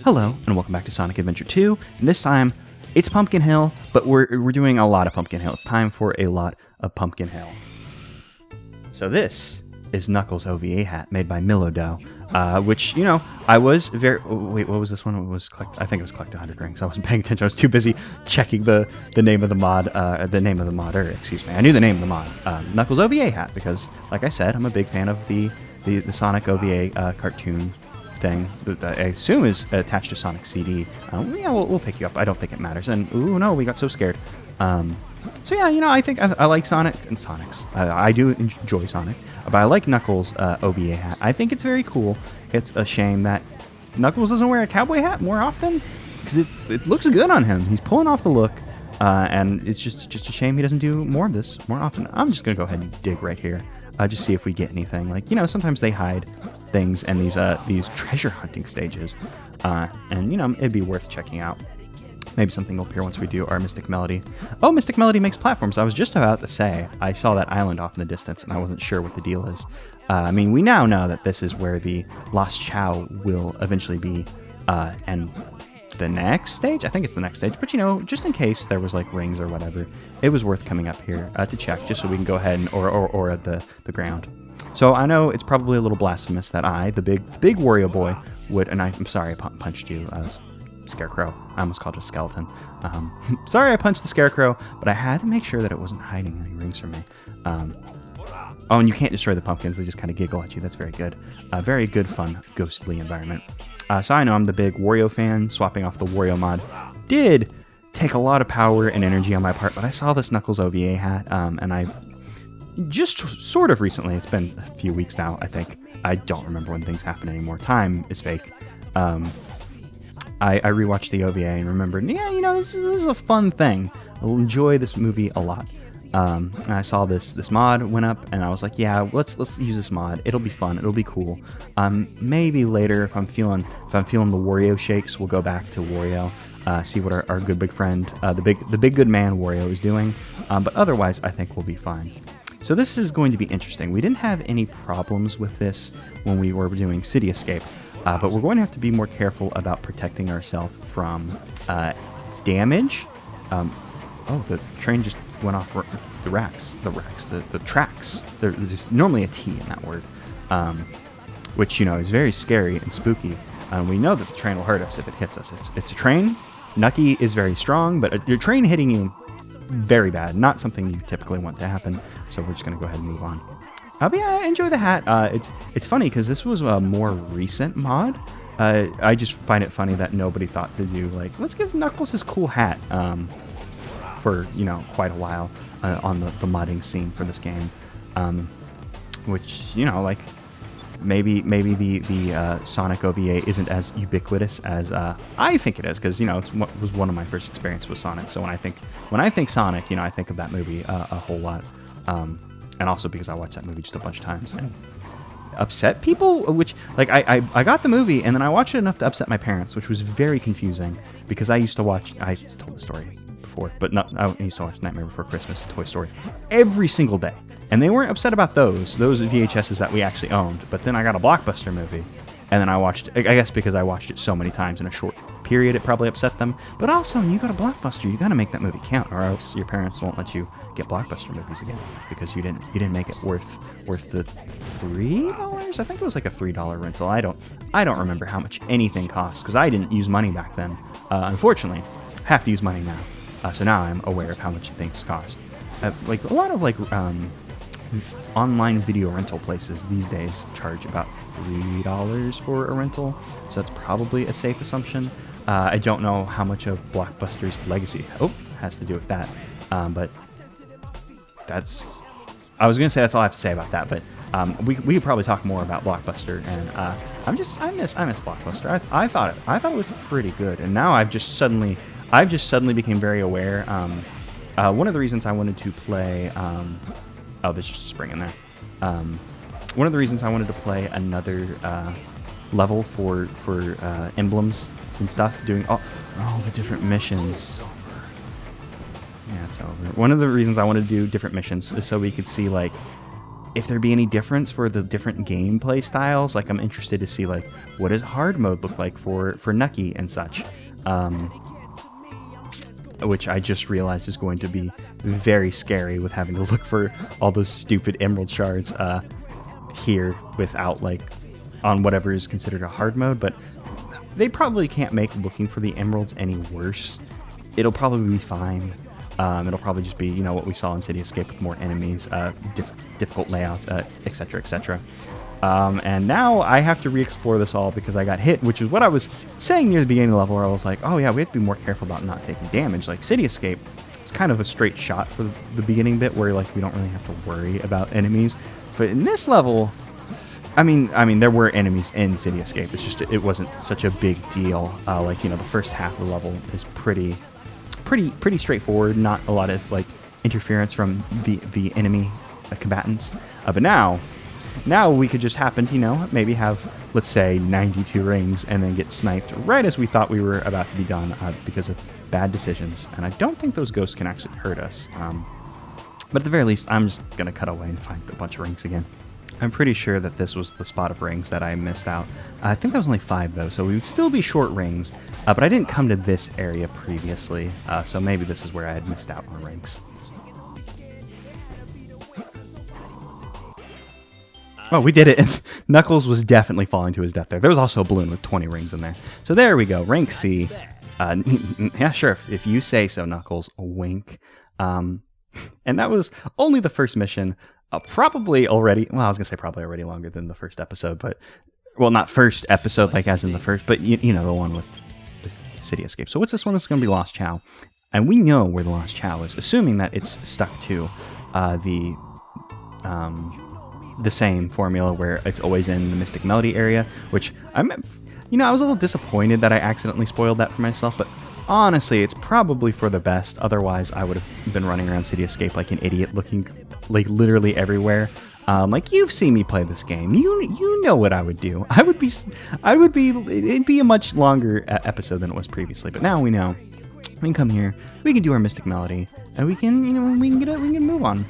Hello, and welcome back to Sonic Adventure 2, and this time, it's Pumpkin Hill, but we're doing a lot of Pumpkin Hill. It's time for a lot of Pumpkin Hill. So this is Knuckles' OVA hat, made by Milodow, which, you know, I was very... Oh, wait, what was this one? It was I think it was Collect 100 Rings. I wasn't paying attention. I was too busy checking the name of the mod, the name of the modder, excuse me. I knew the name of the mod. Knuckles' OVA hat, because, like I said, I'm a big fan of the Sonic OVA cartoon thing that I assume is attached to Sonic CD. Yeah, we'll pick you up. I don't think it matters. And ooh, no, we got so scared. So yeah, you know, I think I like Sonic and Sonics. I do enjoy Sonic, but I like Knuckles' OVA hat. I think it's very cool. It's a shame that Knuckles doesn't wear a cowboy hat more often because it looks good on him. He's pulling off the look, and it's just a shame he doesn't do more of this more often. I'm just gonna go ahead and dig right here. Just see if we get anything. Like, you know, sometimes they hide things in these treasure hunting stages, and you know, it'd be worth checking out. Maybe something will appear once we do our Mystic Melody. Oh, Mystic Melody makes platforms. I was just about to say, I saw that island off in the distance, and I wasn't sure what the deal is. I mean, we now know that this is where the Lost Chow will eventually be, and the next stage? I think it's the next stage, but you know, just in case there was like rings or whatever, it was worth coming up here to check, just so we can go ahead and or at the ground. So I know it's probably a little blasphemous that I, the big Wario boy, would, and I'm sorry I punched you, Scarecrow. I almost called it a skeleton. Sorry I punched the Scarecrow, but I had to make sure that it wasn't hiding any rings from me. Oh, and you can't destroy the pumpkins. They just kind of giggle at you. That's very good. Very good, fun, ghostly environment. So I know I'm the big Wario fan. Swapping off the Wario mod did take a lot of power and energy on my part, but I saw this Knuckles OVA hat, and I just sort of recently, it's been a few weeks now, I think. I don't remember when things happen anymore. Time is fake. I rewatched the OVA and remembered, yeah, you know, this is a fun thing. I'll enjoy this movie a lot. And I saw this mod went up, and I was like, yeah, let's use this mod. It'll be fun. It'll be cool. Maybe later, if I'm feeling the Wario shakes, we'll go back to Wario, see what our good big friend, the big good man Wario is doing. But otherwise, I think we'll be fine. So this is going to be interesting. We didn't have any problems with this when we were doing City Escape, but we're going to have to be more careful about protecting ourselves from damage. Oh, the train just went off the tracks. There's normally a T in that word, which, you know, is very scary and spooky. We know that the train will hurt us if it hits us. It's a train. Nucky is very strong, but your train hitting you, very bad. Not something you typically want to happen. So we're just going to go ahead and move on. But yeah, I enjoy the hat. It's funny because this was a more recent mod. I just find it funny that nobody thought to do, like, let's give Knuckles his cool hat. For, you know, quite a while on the modding scene for this game, which, you know, like maybe the Sonic OVA isn't as ubiquitous as I think it is, because, you know, it was one of my first experiences with Sonic. So when I think Sonic, you know, I think of that movie a whole lot, and also because I watched that movie just a bunch of times and upset people, which, like, I got the movie and then I watched it enough to upset my parents, which was very confusing because I used to watch, I told the story before, but I used to watch Nightmare Before Christmas, Toy Story, every single day, and they weren't upset about those VHSs that we actually owned. But then I got a Blockbuster movie, and then I watched, I guess because I watched it so many times in a short period, it probably upset them. But also, when you got a Blockbuster, you got to make that movie count, or else your parents won't let you get Blockbuster movies again because you didn't make it worth the $3. I think it was like a $3 rental. I don't remember how much anything costs because I didn't use money back then. Unfortunately, have to use money now. So now I'm aware of how much things cost. Like a lot of online video rental places these days charge about $3 for a rental, so that's probably a safe assumption. I don't know how much of Blockbuster's legacy has to do with that, but I was gonna say that's all I have to say about that. But we could probably talk more about Blockbuster, and I miss Blockbuster. I thought it was pretty good, and now I've just suddenly became very aware. One of the reasons I wanted to play... there's just a spring in there. One of the reasons I wanted to play another level for emblems and stuff, doing all the different missions. Yeah, it's over. One of the reasons I wanted to do different missions is so we could see, like, if there be any difference for the different gameplay styles. Like, I'm interested to see, like, what does hard mode look like for Nucky and such, which I just realized is going to be very scary with having to look for all those stupid emerald shards here without, like, on whatever is considered a hard mode. But they probably can't make looking for the emeralds any worse. It'll probably be fine. It'll probably just be, you know, what we saw in City Escape with more enemies, difficult layouts, etc., etc. And now I have to re-explore this all because I got hit, which is what I was saying near the beginning of the level, where I was like, oh yeah, we have to be more careful about not taking damage. Like, City Escape, it's kind of a straight shot for the beginning bit where, like, we don't really have to worry about enemies. But in this level, I mean, there were enemies in City Escape. It's just, it wasn't such a big deal. Like, you know, the first half of the level is pretty straightforward. Not a lot of, like, interference from the enemy combatants. But now we could just happen to, you know, maybe have, let's say, 92 rings and then get sniped right as we thought we were about to be done because of bad decisions. And I don't think those ghosts can actually hurt us. But at the very least, I'm just going to cut away and find a bunch of rings again. I'm pretty sure that this was the spot of rings that I missed out. I think that was only 5, though, so we would still be short rings. But I didn't come to this area previously, so maybe this is where I had missed out on rings. Oh, we did it. And Knuckles was definitely falling to his death there. There was also a balloon with 20 rings in there. So there we go. Rank C. Yeah, sure. If you say so, Knuckles. A wink. And that was only the first mission. Probably already, well, I was going to say probably already longer than the first episode, but, well, not first episode, like as in the first, but, you know, the one with the City Escape. So what's this one? This is going to be Lost Chow. And we know where the Lost Chow is, assuming that it's stuck to the same formula where it's always in the Mystic Melody area, which I was a little disappointed that I accidentally spoiled that for myself, but honestly, it's probably for the best. Otherwise, I would have been running around City Escape like an idiot, looking like literally everywhere. Like, you've seen me play this game. You know what I would do. It'd be a much longer episode than it was previously. But now we know. We can come here. We can do our Mystic Melody, and we can move on.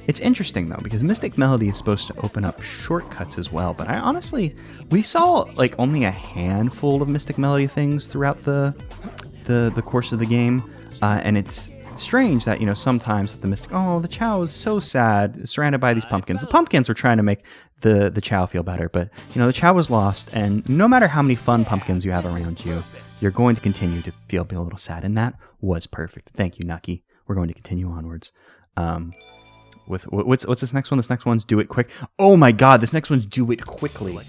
It's interesting, though, because Mystic Melody is supposed to open up shortcuts as well, but we saw, like, only a handful of Mystic Melody things throughout the course of the game, and it's strange that, you know, sometimes the Chow is so sad, surrounded by these pumpkins. The pumpkins were trying to make the Chow feel better, but, you know, the Chow was lost, and no matter how many fun pumpkins you have around you, you're going to continue to feel a little sad, and that was perfect. Thank you, Nucky. We're going to continue onwards. What's this next one? This next one's Do It Quick. Oh my god, this next one's Do It Quickly.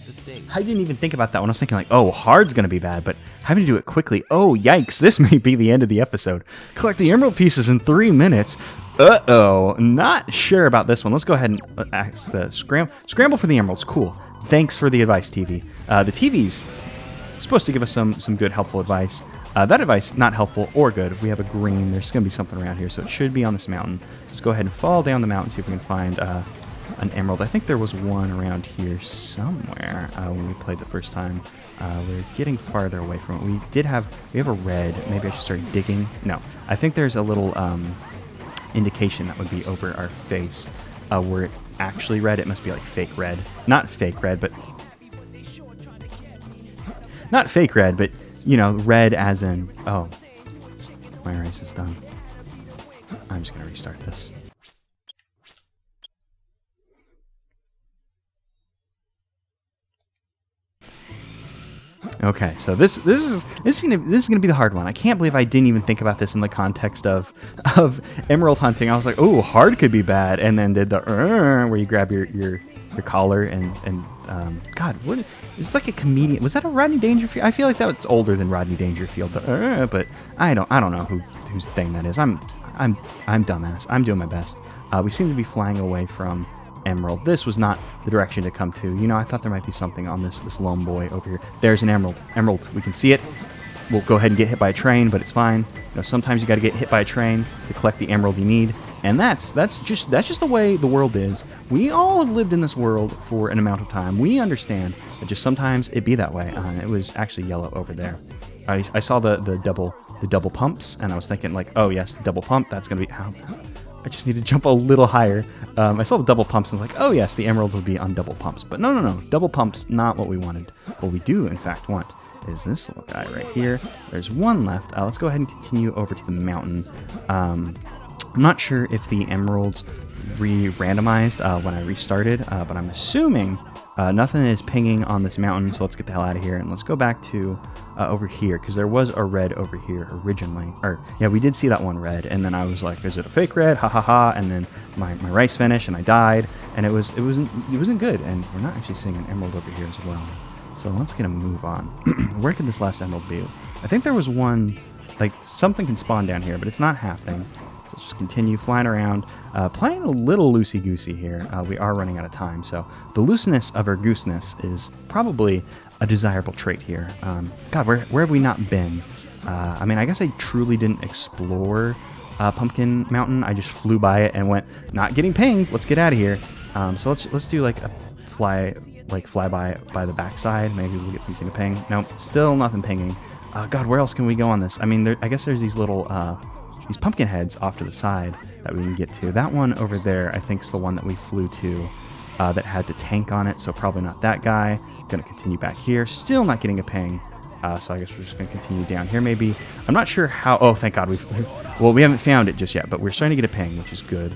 I didn't even think about that one. I was thinking, like, oh, hard's gonna be bad, but having to do it quickly. Oh, yikes, this may be the end of the episode. Collect the emerald pieces in 3 minutes. Uh-oh, not sure about this one. Let's go ahead and ask the scramble for the emeralds. Cool. Thanks for the advice, TV. The TV's supposed to give us some good, helpful advice. That advice, not helpful or good. We have a green. There's going to be something around here, so it should be on this mountain. Just go ahead and fall down the mountain, see if we can find an emerald. I think there was one around here somewhere when we played the first time. We're getting farther away from it. We have a red. Maybe I should start digging. No, I think there's a little indication that would be over our face. Were it actually red, it must be like fake red. Not fake red, but... Not fake red, but... You know, red as in, oh, my race is done. I'm just going to restart this. Okay, so this is gonna be the hard one. I can't believe I didn't even think about this in the context of emerald hunting. I was like, oh, hard could be bad, and then did the where you grab your collar and God, what? It's like a comedian. Was that a Rodney Dangerfield? I feel like that was older than Rodney Dangerfield, but I don't know whose thing that is. I'm dumbass. I'm doing my best. We seem to be flying away from emerald. This was not the direction to come to. You know, I thought there might be something on this lone boy over here. There's an emerald. Emerald. We can see it. We'll go ahead and get hit by a train, but it's fine. You know, sometimes you got to get hit by a train to collect the emerald you need, and that's just the way the world is. We all have lived in this world for an amount of time. We understand that just sometimes it be that way. It was actually yellow over there. I saw the double pumps, and I was thinking like, oh yes, double pump. That's gonna be. I just need to jump a little higher. I saw the double pumps and was like, oh yes, the emerald will be on double pumps. But no. Double pumps, not what we wanted. What we do, in fact, want is this little guy right here. There's one left. Let's go ahead and continue over to the mountain. I'm not sure if the emeralds re-randomized when I restarted, but I'm assuming nothing is pinging on this mountain, so let's get the hell out of here, and let's go back to over here, because there was a red over here originally. Or, yeah, we did see that one red, and then I was like, is it a fake red? Ha ha ha, and then my rice finished, and I died, and it wasn't good, and we're not actually seeing an emerald over here as well. So let's get a move on. Where could this last emerald be? I think there was one, like, something can spawn down here, but it's not happening. So let's just continue flying around, playing a little loosey-goosey here. We are running out of time, so the looseness of our gooseness is probably a desirable trait here. God, where have we not been? I mean, I guess I truly didn't explore Pumpkin Mountain. I just flew by it and went, not getting pinged, let's get out of here. So let's do like a fly by the backside. Maybe we'll get something to ping. Nope, still nothing pinging. God, where else can we go on this? I mean, I guess there's these little these pumpkin heads off to the side that we can get to. That one over there, I think, is the one that we flew to that had the tank on it, so probably not that guy. Gonna continue back here. Still not getting a ping, so I guess we're just gonna continue down here maybe. I'm not sure how... Oh, thank God. We haven't found it just yet, but we're starting to get a ping, which is good.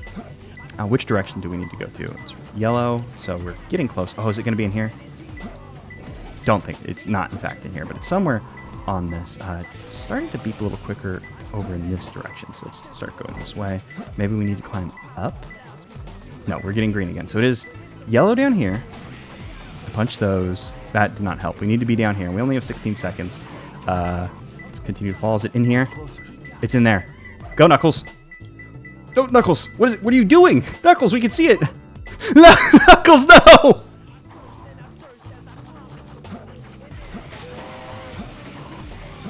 Which direction do we need to go to? It's yellow, so we're getting close. Oh, is it gonna be in here? Don't think. It's not, in fact, in here, but it's somewhere on this. It's starting to beep a little quicker over in this direction, so let's start going this way. Maybe we need to climb up? No, we're getting green again. So it is yellow down here. Punch those. That did not help. We need to be down here. We only have 16 seconds. Let's continue to fall. Is it in here? It's in there. Go, Knuckles. No, Knuckles. What is it? What are you doing? Knuckles, we can see it. Knuckles, no!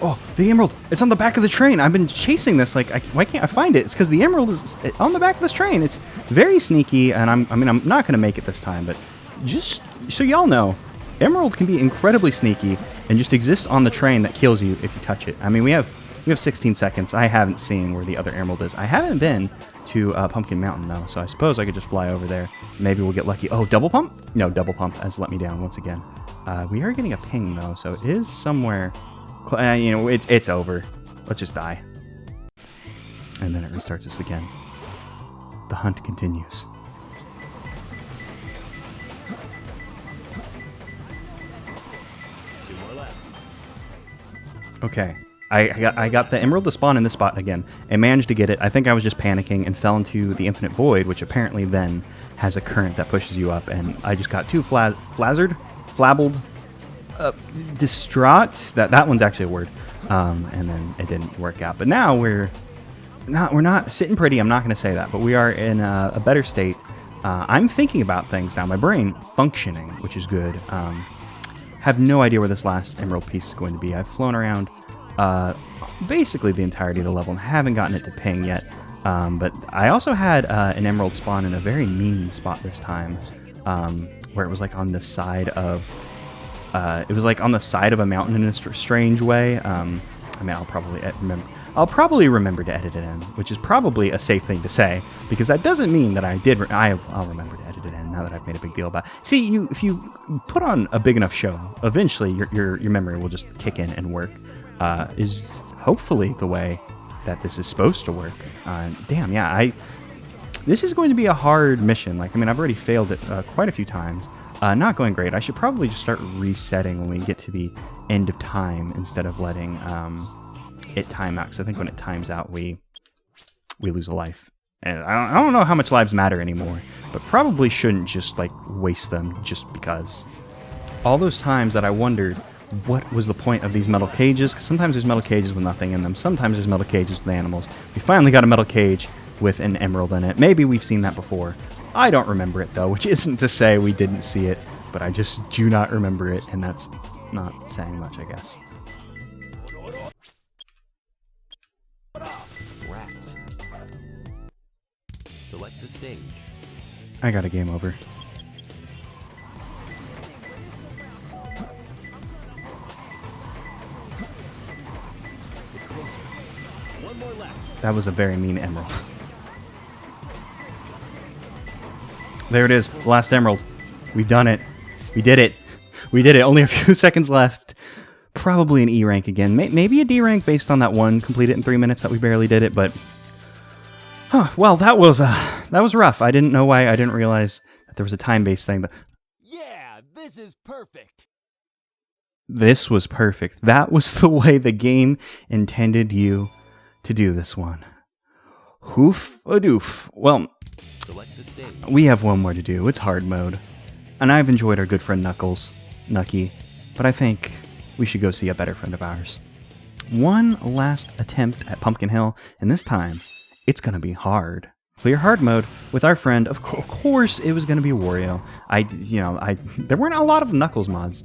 Oh, the emerald. It's on the back of the train. I've been chasing this. Like, why can't I find it? It's because the emerald is on the back of this train. It's very sneaky, and I'm not going to make it this time, but just so y'all know, emerald can be incredibly sneaky and just exist on the train that kills you if you touch it. I mean, we have 16 seconds. I haven't seen where the other emerald is. I haven't been to Pumpkin Mountain, though, so I suppose I could just fly over there. Maybe we'll get lucky. Oh, double pump? No, double pump has let me down once again. We are getting a ping, though, so it is somewhere... it's over. Let's just die. And then it restarts us again. The hunt continues. Okay. I got the emerald to spawn in this spot again and managed to get it. I think I was just panicking and fell into the infinite void, which apparently then has a current that pushes you up, and I just got too flabbled, distraught. That one's actually a word, and then it didn't work out. But now we're not sitting pretty. I'm not going to say that, but we are in a better state. I'm thinking about things now. My brain functioning, which is good. Have no idea where this last emerald piece is going to be. I've flown around basically the entirety of the level and haven't gotten it to ping yet. But I also had an emerald spawn in a very mean spot this time, where it was like on the side of a mountain in a strange way. I mean, I'll probably remember to edit it in, which is probably a safe thing to say, because that doesn't mean that I did. I'll remember to edit it in now that I've made a big deal about it. See, if you put on a big enough show, eventually your memory will just kick in and work. Is hopefully the way that this is supposed to work. Damn, yeah, this is going to be a hard mission. Like, I mean, I've already failed it quite a few times. Not going great. I should probably just start resetting when we get to the end of time instead of letting it time out. Because I think when it times out, we lose a life. And I don't know how much lives matter anymore, but probably shouldn't just like waste them just because. All those times that I wondered what was the point of these metal cages, because sometimes there's metal cages with nothing in them, sometimes there's metal cages with animals. We finally got a metal cage with an emerald in it. Maybe we've seen that before. I don't remember it though, which isn't to say we didn't see it, but I just do not remember it, and that's not saying much, I guess. Rats. Select the stage. I got a game over. It's closer. One more left. That was a very mean emerald. There it is. The last emerald. We've done it. We did it. We did it. Only a few seconds left. Probably an E rank again. Maybe a D rank based on that one completed in 3 minutes that we barely did it, but... well, that was rough. I didn't know why. I didn't realize that there was a time-based thing. Yeah, this is perfect. This was perfect. That was the way the game intended you to do this one. Hoof-a-doof. Well, we have one more to do. It's hard mode. And I've enjoyed our good friend Nucky, but I think we should go see a better friend of ours. One last attempt at Pumpkin Hill, and this time, it's going to be hard. Clear hard mode with our friend. Of course, it was going to be Wario. There weren't a lot of Knuckles mods,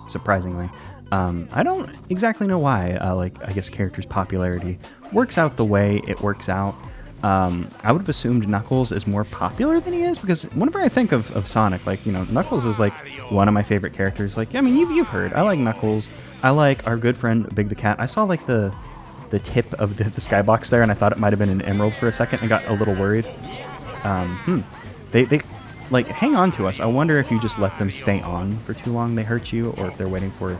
surprisingly. I don't exactly know why. I guess character's popularity works out the way it works out. I would have assumed Knuckles is more popular than he is, because whenever I think of Sonic, Knuckles is one of my favorite characters. You've heard. I like Knuckles. I like our good friend Big the Cat. I saw the tip of the skybox there, and I thought it might have been an emerald for a second and got a little worried. They hang on to us. I wonder if you just let them stay on for too long, they hurt you, or if they're waiting for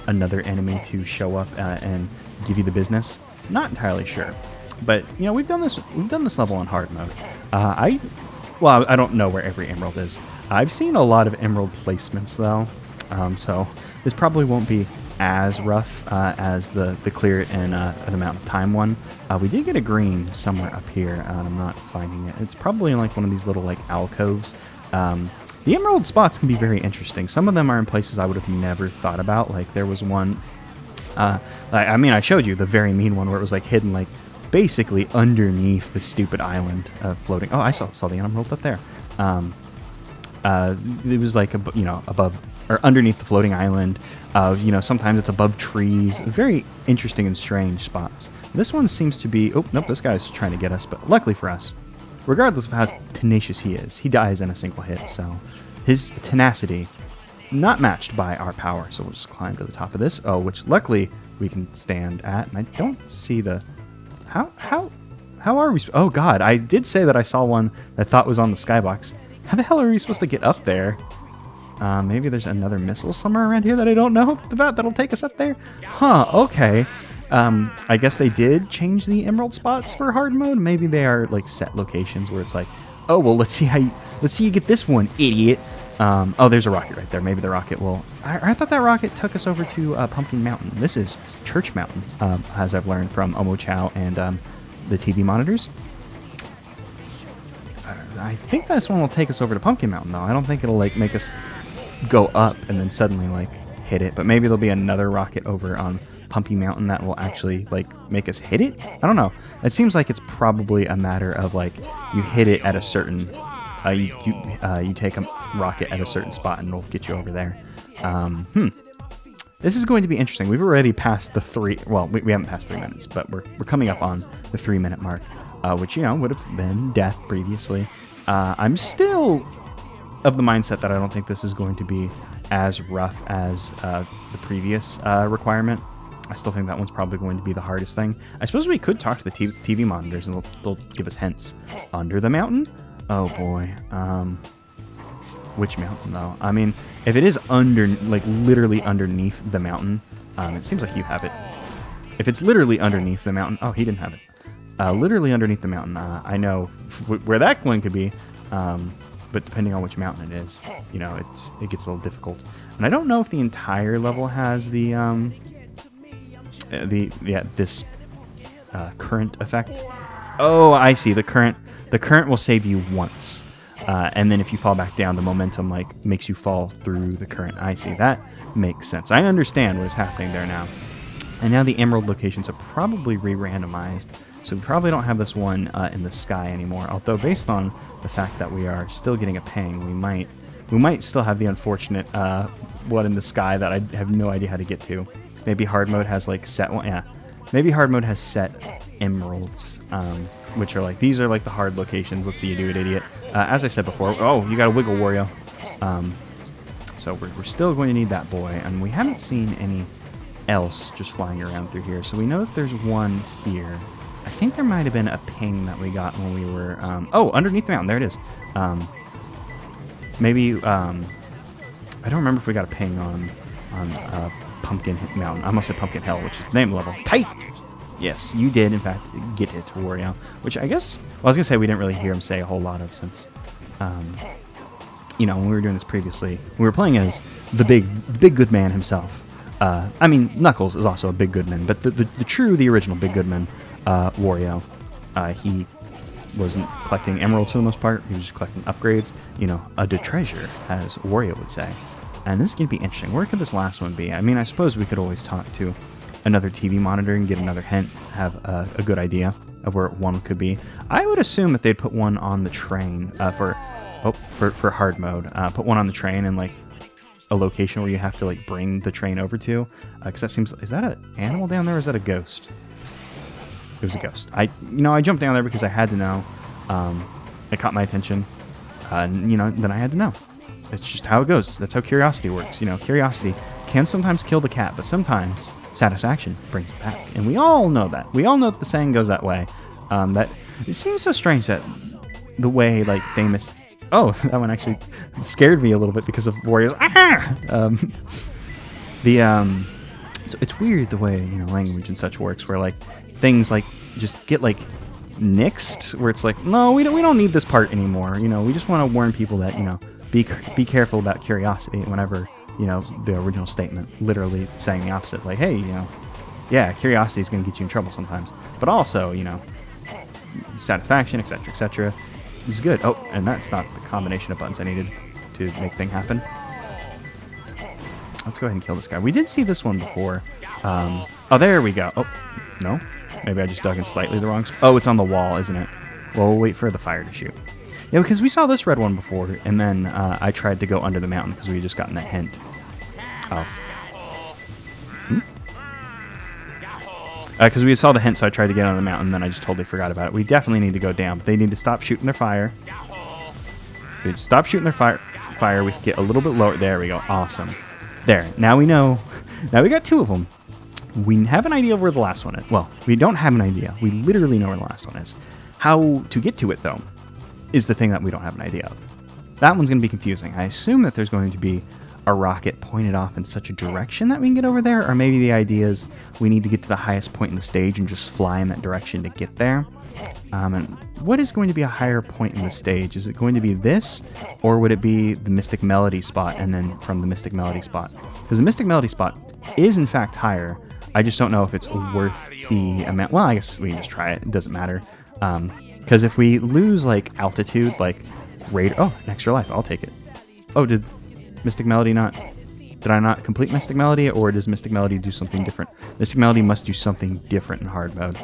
another enemy to show up and give you the business. Not entirely sure. But we've done this level on hard mode. I don't know where every emerald is. I've seen a lot of emerald placements though, so this probably won't be as rough as the clear it in an amount of time one. We did get a green somewhere up here, and I'm not finding it. It's probably in one of these little alcoves. The emerald spots can be very interesting. Some of them are in places I would have never thought about. There was one. I showed you the very mean one where it was hidden basically underneath the stupid island floating. Oh, I saw the emerald up there. It was above or underneath the floating island. Sometimes it's above trees. Very interesting and strange spots. This one seems to be... Oh, nope, this guy's trying to get us. But luckily for us, regardless of how tenacious he is, he dies in a single hit. So his tenacity, not matched by our power. So we'll just climb to the top of this. Oh, which luckily we can stand at. And I don't see the... How are we... Oh, God, I did say that I saw one that I thought was on the skybox. How the hell are we supposed to get up there? Maybe there's another missile somewhere around here that I don't know about that'll take us up there? Huh, okay. I guess they did change the emerald spots for hard mode. Maybe they are set locations where it's oh, well, let's see you get this one, idiot. Oh, there's a rocket right there. Maybe the rocket will... I thought that rocket took us over to Pumpkin Mountain. This is Church Mountain, as I've learned from Omo Chow and the TV monitors. I think this one will take us over to Pumpkin Mountain, though. I don't think it'll make us go up and then suddenly hit it. But maybe there'll be another rocket over on Pumpkin Mountain that will actually make us hit it. I don't know. It seems like it's probably a matter of you hit it at a certain... you take a rocket at a certain spot and it'll get you over there. This is going to be interesting. We've already passed the 3... Well, we haven't passed 3 minutes, but we're coming up on the 3-minute mark, which, would have been death previously. I'm still of the mindset that I don't think this is going to be as rough as the previous requirement. I still think that one's probably going to be the hardest thing. I suppose we could talk to the TV monitors and they'll give us hints. Under the mountain? Oh boy. Which mountain though? I mean, if it is literally underneath the mountain, it seems like you have it. If it's literally underneath the mountain, oh, he didn't have it. Literally underneath the mountain, I know where that one could be, but depending on which mountain it is, it gets a little difficult. And I don't know if the entire level has this current effect. Oh, I see. The current will save you once. And then if you fall back down, the momentum makes you fall through the current. I see. That makes sense. I understand what is happening there now. And now the emerald locations are probably re-randomized, so we probably don't have this one in the sky anymore. Although based on the fact that we are still getting a ping, we might still have the unfortunate one in the sky that I have no idea how to get to. Maybe hard mode has set one. Yeah, maybe hard mode has set emeralds, which are these are the hard locations. Let's see you do it, idiot. As I said before, oh, you got to wiggle, Wario. So we're still going to need that boy, and we haven't seen any else just flying around through here. So we know that there's one here. I think there might have been a ping that we got when we were... oh, underneath the mountain. There it is. Maybe I don't remember if we got a ping on Pumpkin Mountain. I almost said Pumpkin Hill, which is the name of the level. Tight. Yes, you did in fact get it, Wario. Which I guess I was gonna say we didn't really hear him say a whole lot of since. When we were doing this previously, we were playing as the big good man himself. I mean, Knuckles is also a big good man, but the original big good man, Wario, he wasn't collecting emeralds for the most part. He was just collecting upgrades. A treasure, as Wario would say. And this is going to be interesting. Where could this last one be? I mean, I suppose we could always talk to another TV monitor and get another hint, have a good idea of where one could be. I would assume that they'd put one on the train for hard mode. Put one on the train and like a location where you have to like bring the train over to. Because that seems, is that an animal down there or is that a ghost? It was a ghost. I jumped down there because I had to know. It caught my attention. Then I had to know. It's just how it goes. That's how curiosity works. Curiosity can sometimes kill the cat, but sometimes satisfaction brings it back. And we all know that. We all know that the saying goes that way. That it seems so strange that the way like famous. Oh, that one actually scared me a little bit because of Wario's. It's weird the way language and such works, where like things like just get like nixed, where it's like, no, we don't need this part anymore. We just want to warn people that be careful about curiosity. Whenever the original statement literally saying the opposite, like, hey, yeah, curiosity is going to get you in trouble sometimes, but also satisfaction, etc., is good. Oh, and that's not the combination of buttons I needed to make thing happen. Let's go ahead and kill this guy. We did see this one before. Oh, there we go. Oh, no. Maybe I just dug in slightly the wrong spot. Oh, it's on the wall, isn't it? Well, we'll wait for the fire to shoot. Yeah, because we saw this red one before, and then I tried to go under the mountain because we had just gotten that hint. Oh. Because we saw the hint, so I tried to get on the mountain, and then I just totally forgot about it. We definitely need to go down, but they need to stop shooting their fire. If they stop shooting their fire, we can get a little bit lower. There we go. Awesome. There. Now we know. Now we got two of them. We have an idea of where the last one is. Well, we don't have an idea. We literally know where the last one is. How to get to it, though, is the thing that we don't have an idea of. That one's going to be confusing. I assume that there's going to be a rocket pointed off in such a direction that we can get over there, or maybe the idea is we need to get to the highest point in the stage and just fly in that direction to get there. And what is going to be a higher point in the stage? Is it going to be this, or would it be the Mystic Melody spot and then from the Mystic Melody spot? Because the Mystic Melody spot is in fact higher. I just don't know if it's worth the amount. Well, I guess we can just try it. It doesn't matter. Because if we lose like altitude, like rate, oh, an extra life, I'll take it. Oh, did Mystic Melody not? Did I not complete Mystic Melody, or does Mystic Melody do something different? Mystic Melody must do something different in hard mode,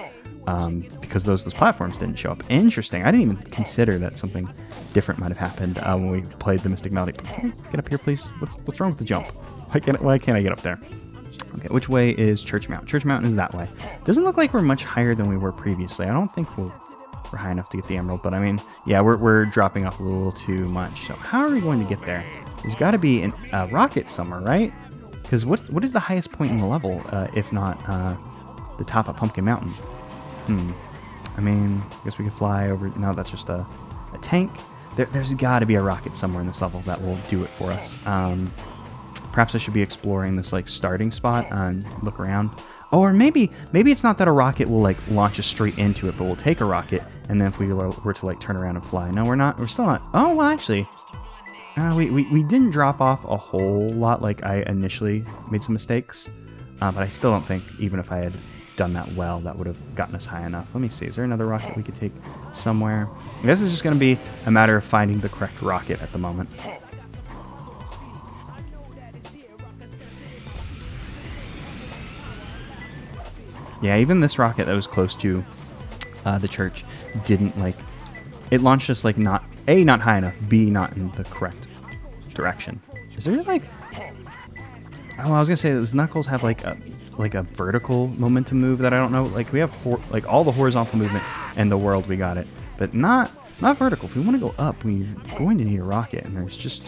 because those platforms didn't show up. Interesting. I didn't even consider that something different might have happened when we played the Mystic Melody. Get up here, please. What's wrong with the jump? Why can't I get up there? Okay, which way is Church Mountain? Church Mountain is that way. Doesn't look like we're much higher than we were previously. I don't think we're high enough to get the emerald, but I mean, yeah, we're dropping off a little too much. So how are we going to get there? There's got to be a rocket somewhere, right? Because what is the highest point in the level, if not the top of Pumpkin Mountain? I mean, I guess we could fly over. No, that's just a tank. There's got to be a rocket somewhere in this level that will do it for us. Perhaps I should be exploring this like starting spot and look around. Or maybe it's not that a rocket will like launch us straight into it, but we'll take a rocket, and then if we were to like turn around and fly. No, we're not. We're still not. Oh, well, actually, we didn't drop off a whole lot. Like I initially made some mistakes, but I still don't think even if I had done that well, that would have gotten us high enough. Let me see. Is there another rocket we could take somewhere? I guess it's just going to be a matter of finding the correct rocket at the moment. Yeah, even this rocket that was close to the church didn't like. It launched us like not high enough, B, not in the correct direction. Is there like? Oh, I was gonna say, does Knuckles have like a vertical momentum move that I don't know? Like we have like all the horizontal movement in the world, we got it, but not vertical. If we want to go up, we're going to need a rocket, and there's just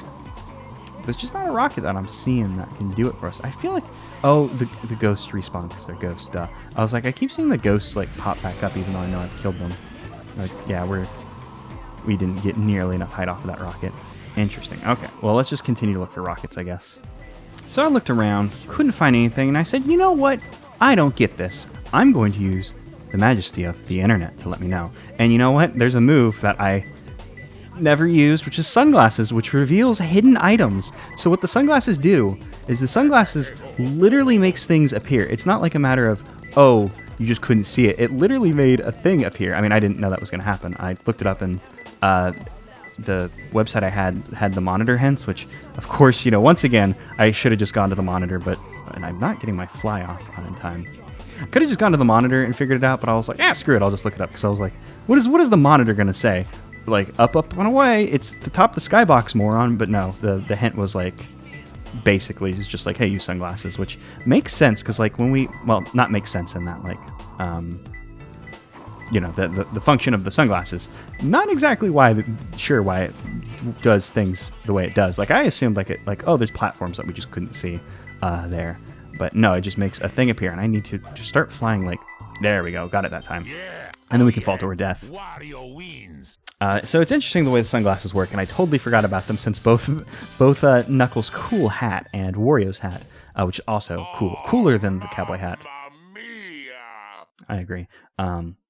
not a rocket that I'm seeing that can do it for us. I feel like, oh, the ghosts respawn because they're ghosts. I was like, I keep seeing the ghosts like pop back up, even though I know I've killed them. Like, yeah, we didn't get nearly enough height off of that rocket. Interesting. Okay, well, let's just continue to look for rockets, I guess. So I looked around, couldn't find anything, and I said, you know what? I don't get this. I'm going to use the majesty of the internet to let me know. And you know what? There's a move that I never used, which is sunglasses, which reveals hidden items. So what the sunglasses do is the sunglasses literally makes things appear. It's not like a matter of, oh, you just couldn't see it. It literally made a thing appear. I mean, I didn't know that was going to happen. I looked it up, and the website I had the monitor hints, which, of course, you know, once again, I should have just gone to the monitor, and I'm not getting my fly off on in time. I could have just gone to the monitor and figured it out, but I was like, screw it, I'll just look it up, because I was like, what is the monitor going to say? Like, up, and away, it's the top of the skybox, moron. But no, the hint was like, basically, it's just like, hey, use sunglasses, which makes sense, because like not makes sense in that, like, you know, the function of the sunglasses. Not exactly sure why it does things the way it does. Like, I assumed oh, there's platforms that we just couldn't see there. But no, it just makes a thing appear, and I need to just start flying. Like, there we go, got it that time. And then we can fall to our death. So it's interesting the way the sunglasses work, and I totally forgot about them since both Knuckles' cool hat and Wario's hat, which is also cooler than the cowboy hat. I agree.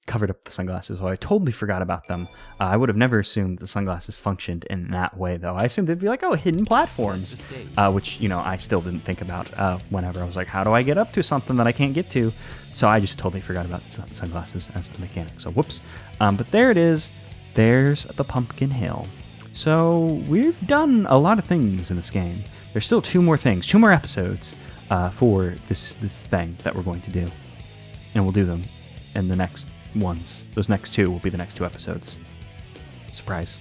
Covered up the sunglasses, so I totally forgot about them. I would have never assumed the sunglasses functioned in that way, though. I assumed they'd be like, oh, hidden platforms, which, you know, I still didn't think about whenever I was like, how do I get up to something that I can't get to? So I just totally forgot about sunglasses as a mechanic, so whoops. But there it is. There's the Pumpkin Hill. So we've done a lot of things in this game. There's still two more episodes for this thing that we're going to do. And we'll do them in the next ones. Those next two will be the next two episodes. Surprise.